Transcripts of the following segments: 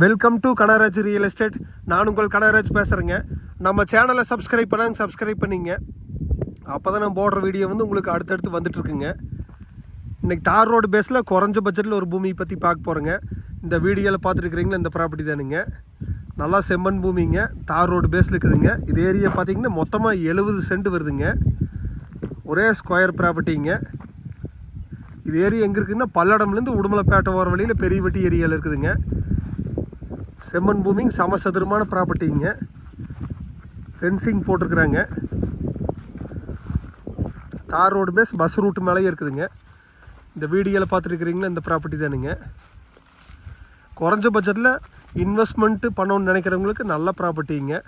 Welcome to Kanagaraj real estate. நான் உங்கள் கனகராஜ் பேசுகிறேங்க. நம்ம சேனலை சப்ஸ்கிரைப் பண்ணிங்க. அப்போ தான் நான் போடுற வீடியோ வந்து உங்களுக்கு அடுத்தடுத்து வந்துட்டுருக்குங்க. இன்றைக்கி தார் ரோடு பேஸில் குறைஞ்ச பட்ஜெட்டில் ஒரு பூமியை பற்றி பார்க்க போகிறேங்க. இந்த வீடியோவில் பார்த்துருக்குறீங்களா, இந்த ப்ராப்பர்ட்டி தானுங்க. நல்லா செம்மண் பூமிங்க, தார் ரோடு பேஸில் இருக்குதுங்க. இது ஏரியா பார்த்திங்கன்னா மொத்தமாக 70 சென்ட் வருதுங்க. ஒரே ஸ்கொயர் ப்ராப்பர்ட்டிங்க. இது ஏரியா எங்கே இருக்குதுன்னா பல்லடம்லேருந்து உடுமலைப்பேட்டை போகிற வழியில் பெரிய வெட்டி ஏரியாவில் இருக்குதுங்க. செம்மண் பூமிங் சமசதுரமான ப்ராப்பர்ட்டிங்க. ஃபென்சிங் போட்டிருக்குறாங்க. தார் ரோடு பேஸ் பஸ் ரூட்டு மேலேயே இருக்குதுங்க. இந்த வீடியோவில் பார்த்துருக்குறீங்களா, இந்த ப்ராப்பர்ட்டி தானுங்க. குறைஞ்ச பட்ஜெட்டில் இன்வெஸ்ட்மெண்ட்டு பண்ணணும்னு நினைக்கிறவங்களுக்கு நல்ல ப்ராப்பர்ட்டிங்க.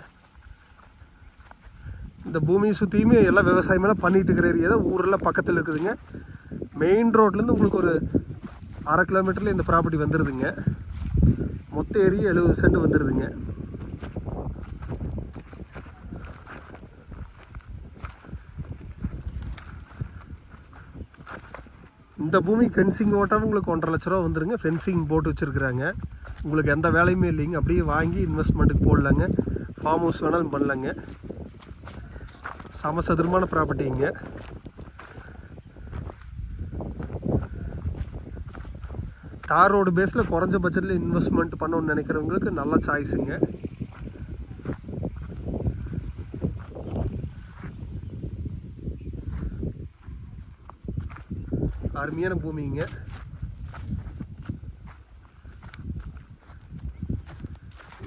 இந்த பூமியை சுற்றியுமே எல்லாம் விவசாயமெல்லாம் பண்ணிகிட்டு இருக்கிற ஏரியா தான். ஊரெல்லாம் பக்கத்தில் இருக்குதுங்க. மெயின் ரோட்லேருந்து உங்களுக்கு ஒரு 1/2 கிலோமீட்டரில் இந்த ப்ராப்பர்ட்டி வந்துடுதுங்க. மொத்த ஏரியா 70 சென்ட் வந்துடுதுங்க. இந்த பூமி ஃபென்சிங் ஓட்டாமல் உங்களுக்கு 1.5 லட்ச ரூபா வந்துடுங்க. ஃபென்சிங் போட்டு வச்சுருக்குறாங்க. உங்களுக்கு எந்த வேலையுமே இல்லைங்க. அப்படியே வாங்கி இன்வெஸ்ட்மெண்ட்டுக்கு போடலாங்க. ஃபார்ம் ஹவுஸ் வேணாலும் பண்ணலாங்க. சமசதுரமான ப்ராப்பர்ட்டிங்க. தார் ரோடு பேஸில் குறைஞ்ச பட்ஜெட்டில் இன்வெஸ்ட்மெண்ட் பண்ணணும்னு நினைக்கிறவங்களுக்கு நல்ல சாய்ஸுங்க. அருமையான பூமிங்க.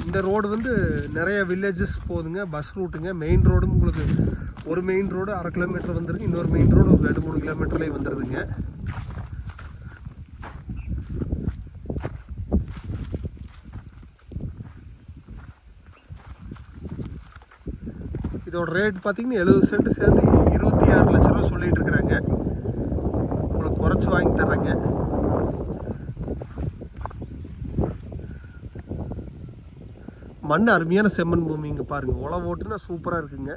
இந்த ரோடு வந்து நிறைய வில்லேஜஸ் போகுதுங்க. பஸ் ரூட்டுங்க. மெயின் ரோடும் உங்களுக்கு ஒரு மெயின் ரோடு 1/2 கிலோமீட்டர் வந்துருங்க. இன்னொரு மெயின் ரோடு ஒரு 2-3 கிலோமீட்டர்லேயே வந்துடுதுங்க. இதோட ரேட் பார்த்திங்கன்னா 70 சென்ட் சேர்ந்து 26 லட்ச ரூபா சொல்லிகிட்டு இருக்கிறாங்க. உங்களுக்கு குறைச்சி வாங்கி தர்றேங்க. மண் அருமையான செம்மண் பூமி. இங்கே பாருங்கள், உழவு ஓட்டுனா சூப்பராக இருக்குங்க.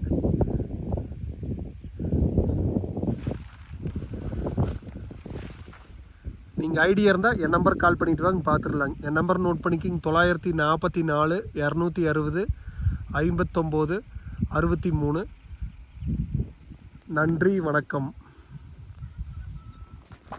நீங்கள் ஐடியா இருந்தால் என் நம்பர் கால் பண்ணிவிட்டு வாங்க, பார்த்துடலாங்க. என் நம்பர் நோட் பண்ணிக்கிங்க. 944 260 59 63. நன்றி, வணக்கம்.